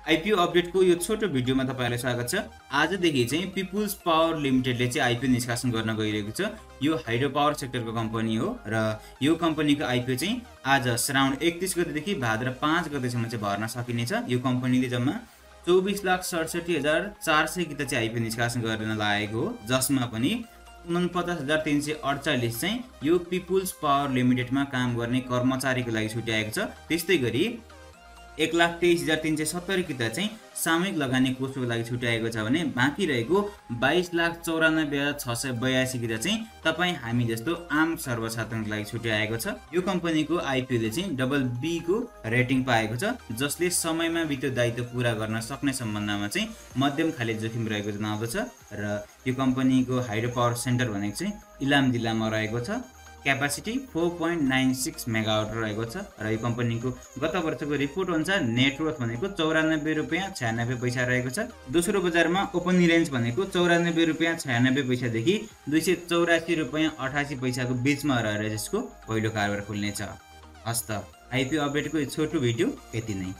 IPO अपडेटको यो छोटो भिडियोमा तपाईहरुलाई स्वागत छ। आजदेखि चाहिँ पिपुल्स पावर लिमिटेडले चाहिँ आईपीओ निष्कासन गर्न गइरहेको छ। यो हाइड्रो पावर सेक्टरको कम्पनी हो र यो कम्पनीको आईपीओ चाहिँ आज श्रावण 31 गतेदेखि भाद्र 5 गतेसम्म चाहिँ भर्न सकिनेछ। यो कम्पनीले जम्मा 24,67,400 गीत चाहिँ आईपीओ निष्कासन गर्न लागेको हो, जसमा पनि 49,348 चाहिँ यो पिपुल्स पावर लिमिटेडमा काम गर्ने कर्मचारीको लागि छुट्याएको छ। त्यस्तै गरी 1,23,370 किता चाहिँ सामूहिक लगानी कोषको लागि छुट्याएको छ भने बाँकी रहेको 22,94,682 किता चाहिँ तपाई हामी जस्तो आम सर्वसाधारणको लागि छुट्याएको छ। यो कम्पनीको आईपीओले चाहिँ डबल बी को रेटिङ पाएको छ, जसले समयमा वित्तीय दायित्व पूरा गर्न सक्ने सम्बन्धमा चाहिँ मध्यम खाले जोखिम रहेको जनाउँदछ। र यो कम्पनीको हाइड्रो पावर सेन्टर भनेको चाहिँ इलाम जिल्लामा रहेको छ। क्यापासिटी 4.96 मेगावाट रहेको छ र यो कम्पनीको गत वर्षको रिपोर्ट अनुसार नेटवर्थ भनेको 94 रुपैयाँ 96 पैसा रहेको छ। दोस्रो बजारमा ओपन रेन्ज भनेको 94 रुपैयाँ 96 पैसादेखि 284 रुपैयाँ 88 पैसाको बीचमा रहेर यसको पहिलो कारोबार खुल्नेछ। हस्त आईपीओ अपडेटको यो छोटो भिडियो यति नै।